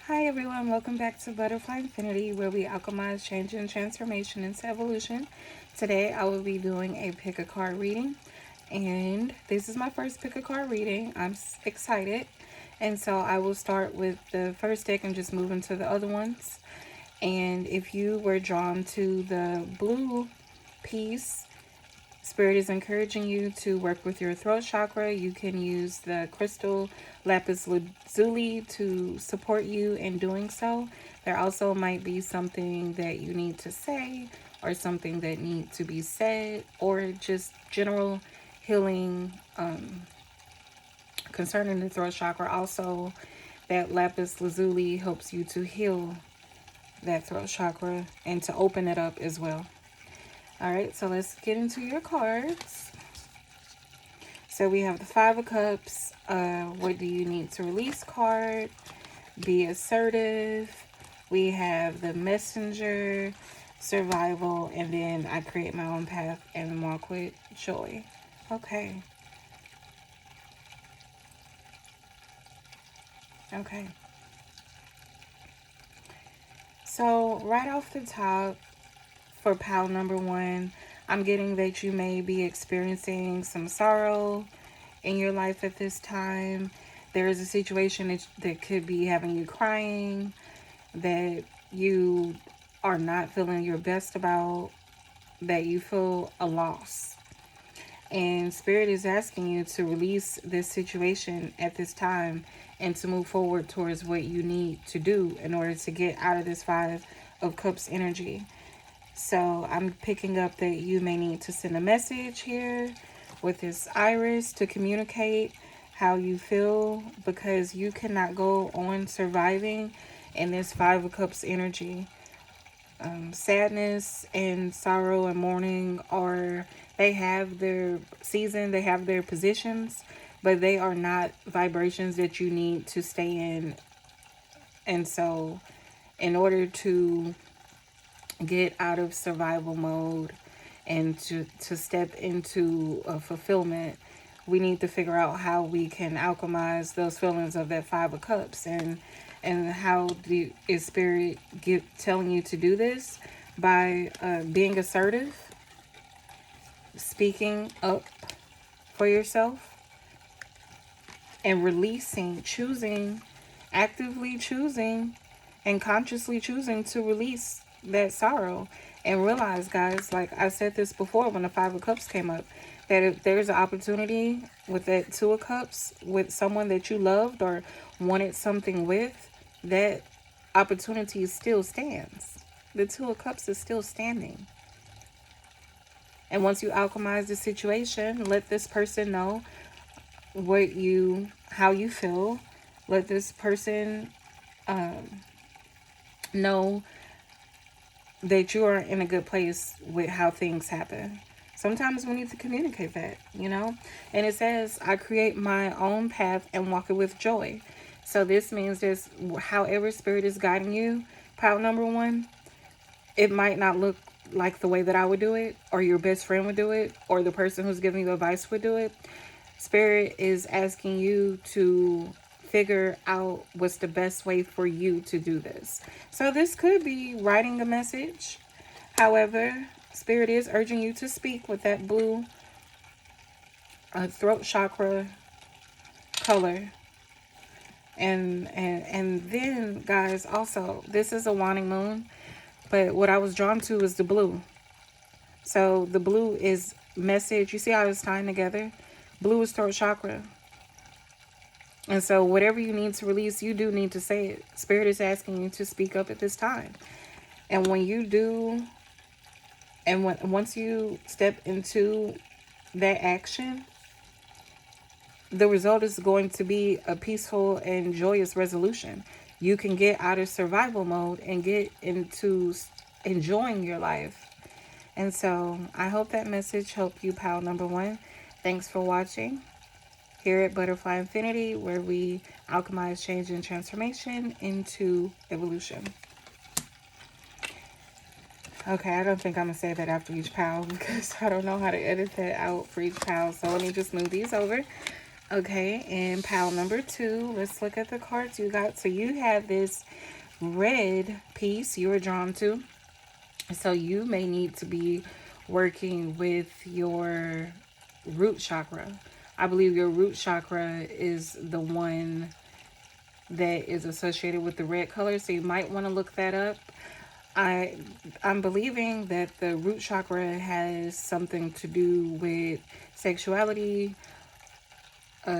Hi everyone, welcome back to Butterfly Infinity, where we alchemize change and transformation into evolution. Today I will be doing a pick a card reading, and this is my first pick a card reading. I'm excited, and so I will start with the first deck and just move into the other ones. And if you were drawn to the blue piece, Spirit is encouraging you to work with your throat chakra. You can use the crystal lapis lazuli to support you in doing so. There also might be something that you need to say or something that needs to be said, or just general healing concerning the throat chakra. Also, that lapis lazuli helps you to heal that throat chakra and to open it up as well. All right, so let's get into your cards. So we have the Five of Cups. What do you need to release card? Be assertive. We have the Messenger, survival, and then I create my own path and walk with joy. Okay. Okay. So right off the top, for pile number one, I'm getting that you may be experiencing some sorrow in your life at this time. There is a situation that could be having you crying, that you are not feeling your best about, that you feel a loss. And Spirit is asking you to release this situation at this time and to move forward towards what you need to do in order to get out of this Five of Cups energy. So I'm picking up that you may need to send a message here with this iris to communicate how you feel, because you cannot go on surviving in this Five of Cups energy. Sadness and sorrow and mourning they have their season, they have their positions, but they are not vibrations that you need to stay in. And so in order to get out of survival mode and to step into a fulfillment, we need to figure out how we can alchemize those feelings of that Five of Cups. And how is Spirit telling you to do this? By being assertive, speaking up for yourself, and releasing, actively choosing and consciously choosing to release that sorrow. And realize, guys, like I said this before when the Five of Cups came up, that if there's an opportunity with that Two of Cups with someone that you loved or wanted something with, that opportunity still stands. The Two of Cups is still standing. And once you alchemize the situation, let this person know how you feel. Let this person know that you are in a good place with how things happen. Sometimes we need to communicate that, And it says, I create my own path and walk it with joy. So this means this, however Spirit is guiding you, pile number one, it might not look like the way that I would do it, or your best friend would do it, or the person who's giving you advice would do it. Spirit is asking you to figure out what's the best way for you to do this. So this could be writing a message. However, Spirit is urging you to speak with that blue throat chakra color. And then, guys, also, this is a waning moon, but what I was drawn to is the blue. So the blue is message. You see how it's tying together? Blue is throat chakra. And so whatever you need to release, you do need to say it. Spirit is asking you to speak up at this time. And when you do, and once you step into that action, the result is going to be a peaceful and joyous resolution. You can get out of survival mode and get into enjoying your life. And so I hope that message helped you, pal number one. Thanks for watching here at Butterfly Infinity, where we alchemize change and transformation into evolution. Okay, I don't think I'm going to say that after each pal because I don't know how to edit that out for each pal. So let me just move these over. Okay, and pile number 2, let's look at the cards you got. So you have this red piece you were drawn to. So you may need to be working with your root chakra. I believe your root chakra is the one that is associated with the red color. So you might want to look that up. I I'm believing that the root chakra has something to do with sexuality,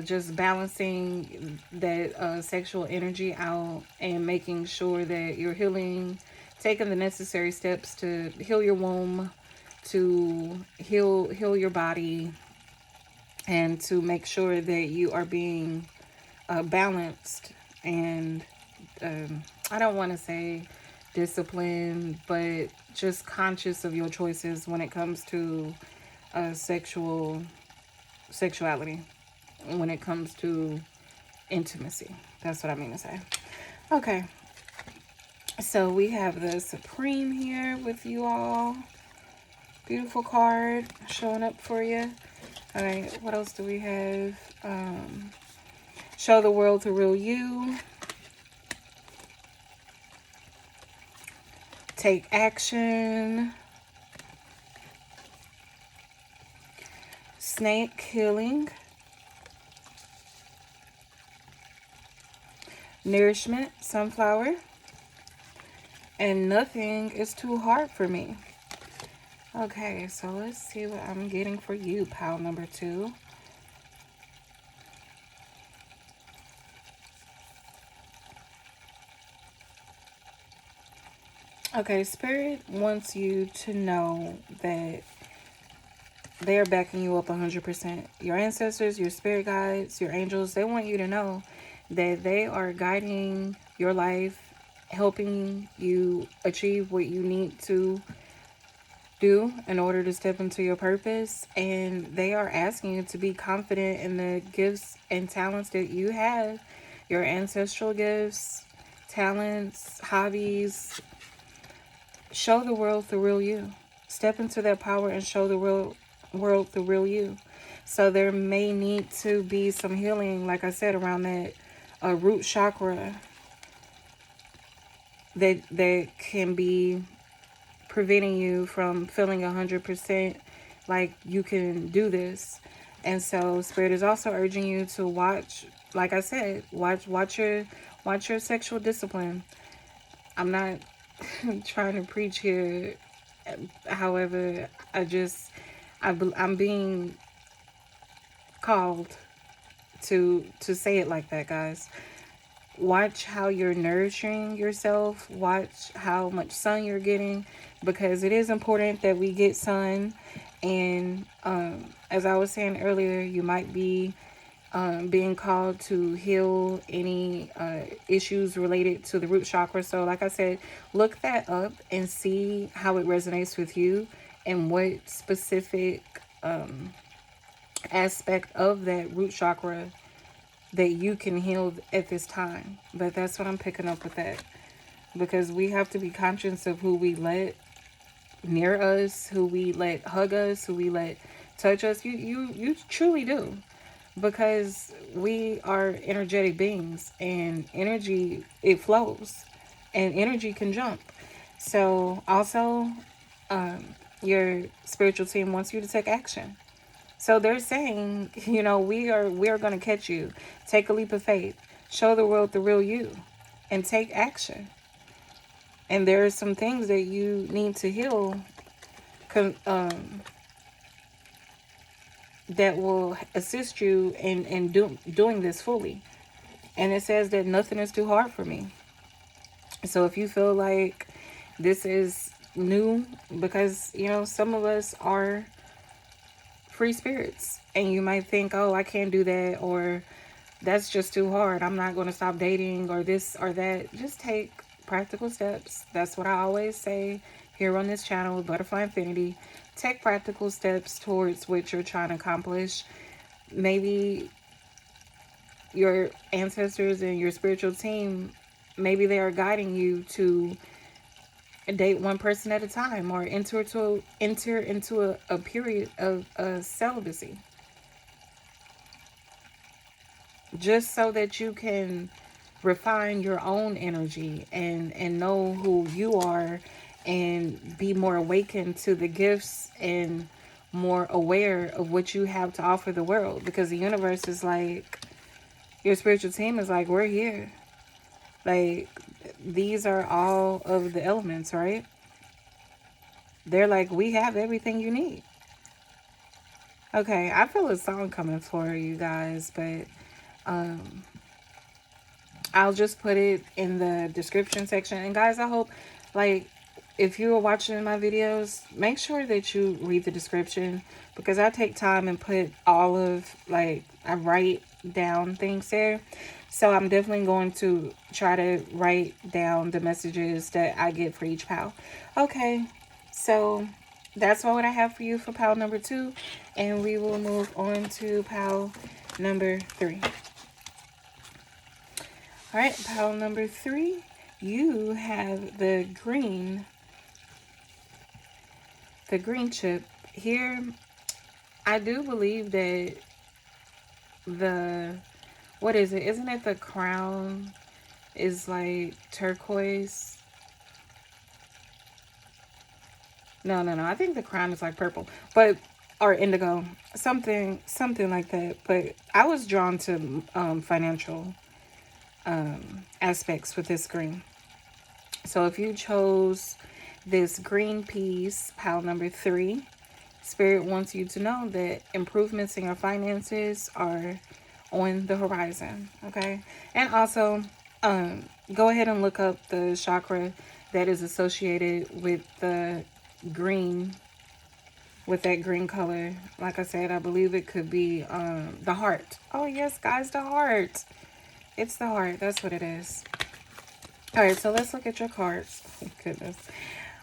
just balancing that sexual energy out and making sure that you're healing, taking the necessary steps to heal your womb, to heal your body, and to make sure that you are being balanced and I don't want to say disciplined, but just conscious of your choices when it comes to sexuality, when it comes to intimacy. That's what I mean to say. Okay, so we have the Supreme here with you all. Beautiful card showing up for you. All right, what else do we have? Show the world the real you. Take action. Snake healing. Nourishment, sunflower. And nothing is too hard for me. Okay, so let's see what I'm getting for you, pile number 2. Okay, Spirit wants you to know that they are backing you up 100%. Your ancestors, your spirit guides, your angels, they want you to know that they are guiding your life, helping you achieve what you need to do in order to step into your purpose. And they are asking you to be confident in the gifts and talents that you have, your ancestral gifts, talents, hobbies. Show the world the real you. Step into that power and show the world the real you. So there may need to be some healing, like I said, around that root chakra that can be preventing you from feeling 100% like you can do this. And so Spirit is also urging you to watch, like I said, watch your sexual discipline. I'm not trying to preach here. However, I'm being called to say it like that, guys. Watch how you're nourishing yourself. Watch how much sun you're getting, because it is important that we get sun. And as I was saying earlier, you might be being called to heal any issues related to the root chakra. So like I said, look that up and see how it resonates with you and what specific aspect of that root chakra that you can heal at this time. But that's what I'm picking up with that, because we have to be conscious of who we let near us, who we let hug us, who we let touch us. You truly do, because we are energetic beings, and energy, it flows, and energy can jump. So also, your spiritual team wants you to take action. So they're saying, we are going to catch you. Take a leap of faith. Show the world the real you, and take action. And there are some things that you need to heal, that will assist you in doing this fully. And it says that nothing is too hard for me. So if you feel like this is new, because, some of us are free spirits, and you might think, oh, I can't do that, or that's just too hard, I'm not going to stop dating, or this or that. Just take practical steps. That's what I always say here on this channel with Butterfly Infinity. Take practical steps towards what you're trying to accomplish. Maybe your ancestors and your spiritual team, maybe they are guiding you to date one person at a time, or enter into a period of celibacy. just so that you can refine your own energy and know who you are and be more awakened to the gifts and more aware of what you have to offer the world, because the universe is like, your spiritual team is like, we're here. Like, these are all of the elements, right? They're like, we have everything you need. Okay, I feel a song coming for you guys, but um I'll just put it in the description section. And guys, I hope, like, if you are watching my videos, make sure that you read the description, because I take time and put all of, like, I write down things there. So I'm definitely going to try to write down the messages that I get for each pal. Okay, so that's all what I have for you for pal number 2. And we will move on to pal number 3. All right, pile number 3, you have the green chip. Here, I do believe that the, what is it? Isn't it the crown is like turquoise? No. I think the crown is like purple, but, or indigo, something like that. But I was drawn to financial aspects with this green. So if you chose this green piece, pile number 3, Spirit wants you to know that improvements in your finances are on the horizon, okay? And also, go ahead and look up the chakra that is associated with the green, with that green color. Like I said, I believe it could be the heart. Oh, yes, guys, the heart. It's the heart. That's what it is. All right, so let's look at your cards. Oh, goodness.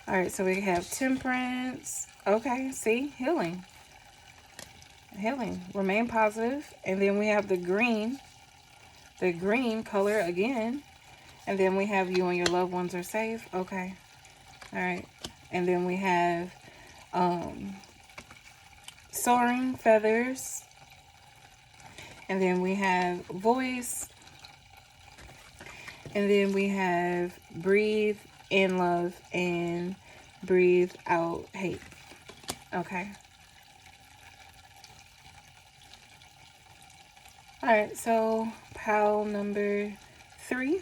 All right, so we have temperance. Okay, see, healing. Remain positive. And then we have the green color again. And then we have you and your loved ones are safe. Okay. All right. And then we have soaring feathers. And then we have voice. And then we have breathe in love and breathe out hate. Okay. All right, so pile number 3.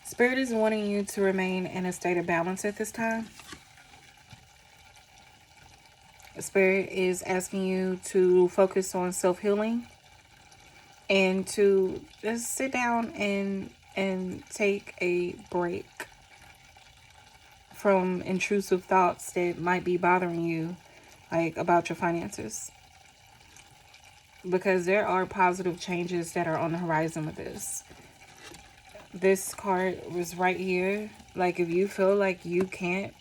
Spirit is wanting you to remain in a state of balance at this time. Spirit is asking you to focus on self-healing and to just sit down and take a break from intrusive thoughts that might be bothering you, like about your finances, because there are positive changes that are on the horizon with this. This card was right here. Like, if you feel like you can't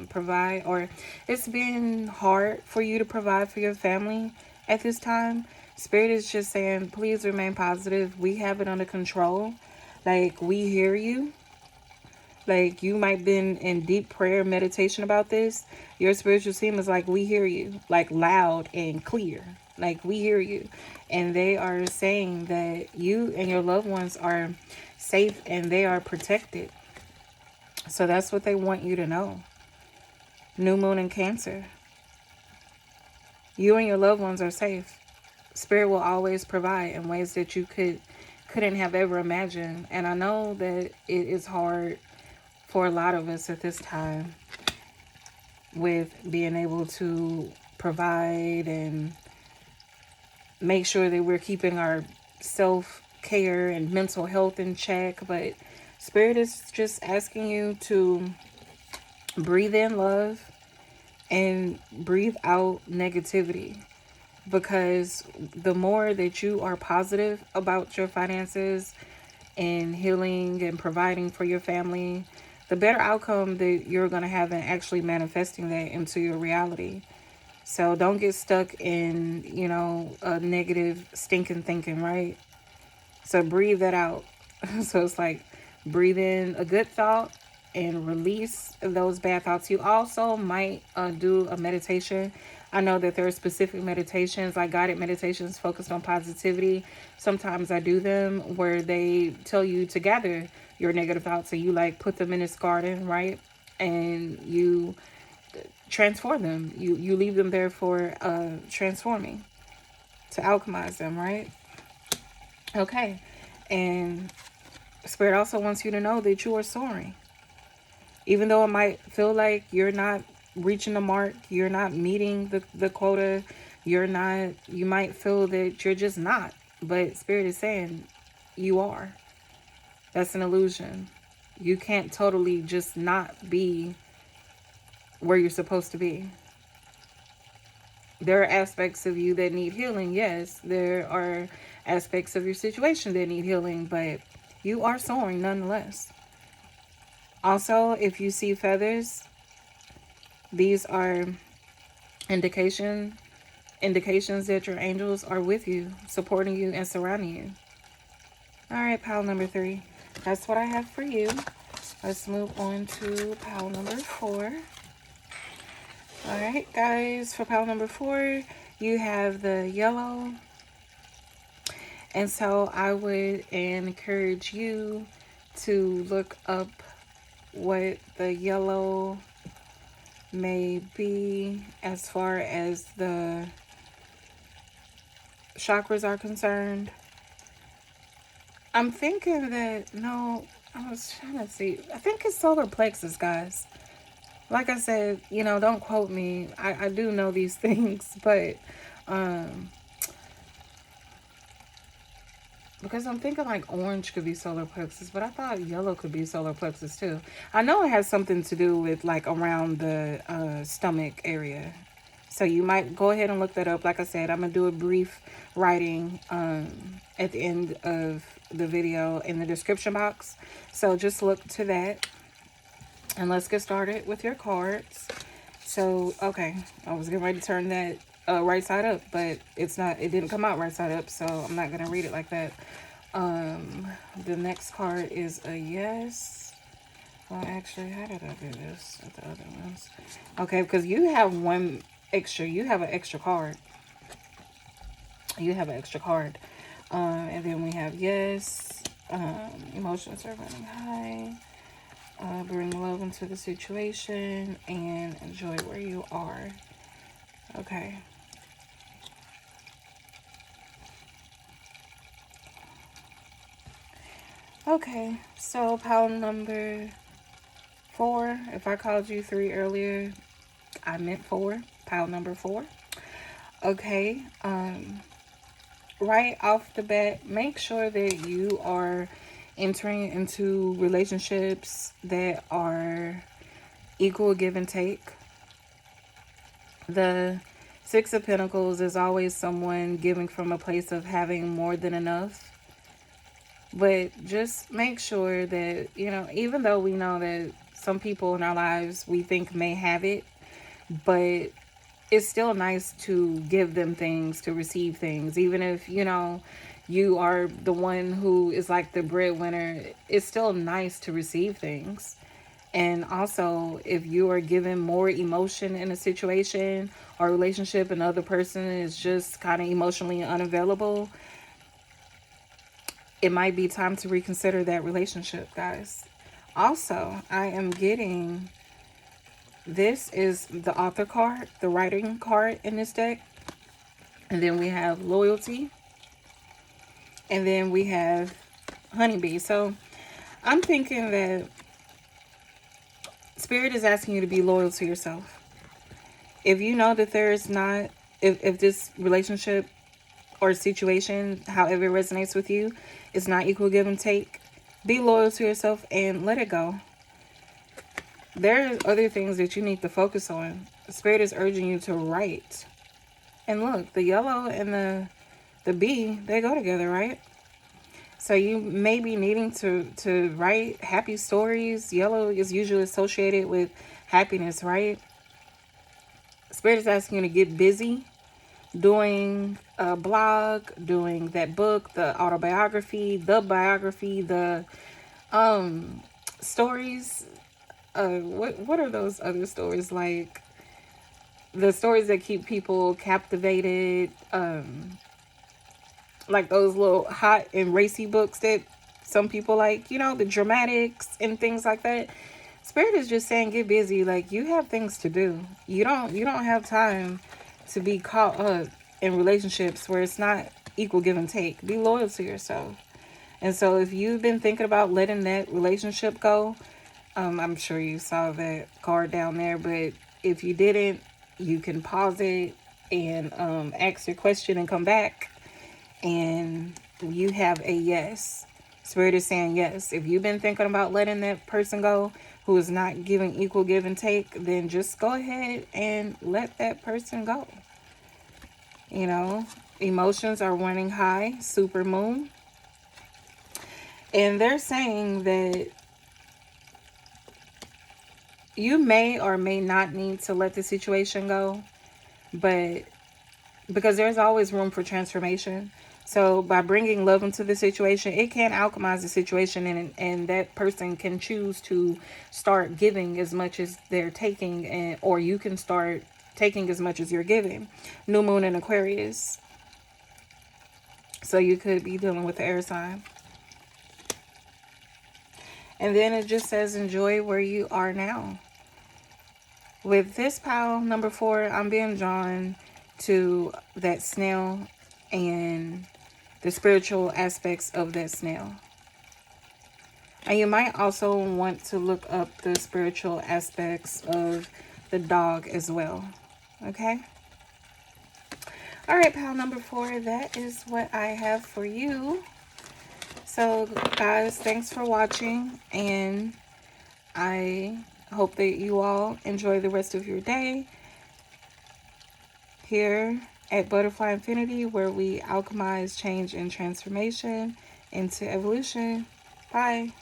provide, or it's been hard for you to provide for your family at this time, Spirit is just saying, please remain positive. We have it under control. Like, we hear you. Like, you might have been in deep prayer, meditation about this. Your spiritual team is like, we hear you. Like, loud and clear. Like, we hear you. And they are saying that you and your loved ones are safe and they are protected. So that's what they want you to know. New moon in Cancer. You and your loved ones are safe. Spirit will always provide in ways that you couldn't have ever imagined. And I know that it is hard for a lot of us at this time with being able to provide and make sure that we're keeping our self-care and mental health in check. But Spirit is just asking you to breathe in love and breathe out negativity, because the more that you are positive about your finances and healing and providing for your family, the better outcome that you're going to have in actually manifesting that into your reality. So don't get stuck in, a negative stinking thinking, right? So breathe that out. So it's like, breathe in a good thought and release those bad thoughts. You also might do a meditation I know that there are specific meditations, like guided meditations focused on positivity. Sometimes I do them where they tell you to gather your negative thoughts and you like put them in this garden, right? And you transform them. You leave them there for transforming, to alchemize them, right? Okay. And Spirit also wants you to know that you are soaring. Even though it might feel like you're not reaching the mark, you're not meeting the quota, you might feel that you're just not. But Spirit is saying you are. That's an illusion. You can't totally just not be where you're supposed to be. There are aspects of you that need healing, yes. There are aspects of your situation that need healing, but you are soaring nonetheless. Also, if you see feathers, these are indications that your angels are with you, supporting you and surrounding you. All right, pile number 3. That's what I have for you. Let's move on to pile number 4. All right, guys, for pile number 4, you have the yellow. And so I would encourage you to look up what the yellow may be as far as the chakras are concerned. I'm thinking that, no, I was trying to see. I think it's solar plexus, guys. Like I said, don't quote me. I do know these things, but because I'm thinking like orange could be solar plexus, but I thought yellow could be solar plexus too. I know it has something to do with like around the stomach area. So you might go ahead and look that up. Like I said, I'm going to do a brief writing at the end of the video in the description box. So just look to that. And let's get started with your cards. So, okay, I was getting ready to turn that right side up, but it didn't come out right side up, so I'm not going to read it like that. The next card is a yes. Well, actually, how did I do this with the other ones? Okay, because you have an extra card. And then we have yes. Emotions are running high. Bring love into the situation and enjoy where you are. Okay. Okay, so pile number 4. If I called you 3 earlier, I meant 4. Pile number 4. Okay. Right off the bat, make sure that you are entering into relationships that are equal give and take. The 6 of Pentacles is always someone giving from a place of having more than enough. But just make sure that, even though we know that some people in our lives we think may have it, but it's still nice to give them things, to receive things. Even if, you are the one who is like the breadwinner, it's still nice to receive things. And also, if you are given more emotion in a situation or relationship, another person is just kind of emotionally unavailable, it might be time to reconsider that relationship, guys. Also, I am getting, this is the author card, the writing card in this deck. And then we have loyalty. And then we have honeybee. So I'm thinking that Spirit is asking you to be loyal to yourself. If you know that there is not, if this relationship or situation, however it resonates with you, is not equal give and take, be loyal to yourself and let it go. There are other things that you need to focus on. The Spirit is urging you to write. And look, the yellow and the bee, they go together, right? So you may be needing to write happy stories. Yellow is usually associated with happiness, right? Spirit is asking you to get busy doing a blog, doing that book, the autobiography, the biography, the stories. What are those other stories like? the stories that keep people captivated, like those little hot and racy books that some people like, you know, the dramatics and things like that. Spirit is just saying get busy. Like, you have things to do. You don't have time to be caught up in relationships where it's not equal give and take. Be loyal to yourself. And so if you've been thinking about letting that relationship go, I'm sure you saw that card down there, but if you didn't, you can pause it and ask your question and come back, and you have a yes. Spirit is saying yes. If you've been thinking about letting that person go who is not giving equal give and take, then just go ahead and let that person go. You know, emotions are running high, super moon. And they're saying that you may or may not need to let the situation go, but because there's always room for transformation. So by bringing love into the situation, it can alchemize the situation, and that person can choose to start giving as much as they're taking, and or you can start taking as much as you're giving. New moon in Aquarius. So you could be dealing with the air sign. And then it just says enjoy where you are now. With this pile number 4, I'm being drawn to that snail and the spiritual aspects of that snail. And you might also want to look up the spiritual aspects of the dog as well. Okay? All right, pile number 4, that is what I have for you. So, guys, thanks for watching, and I hope that you all enjoy the rest of your day here at Butterfly Infinity, where we alchemize change and transformation into evolution. Bye.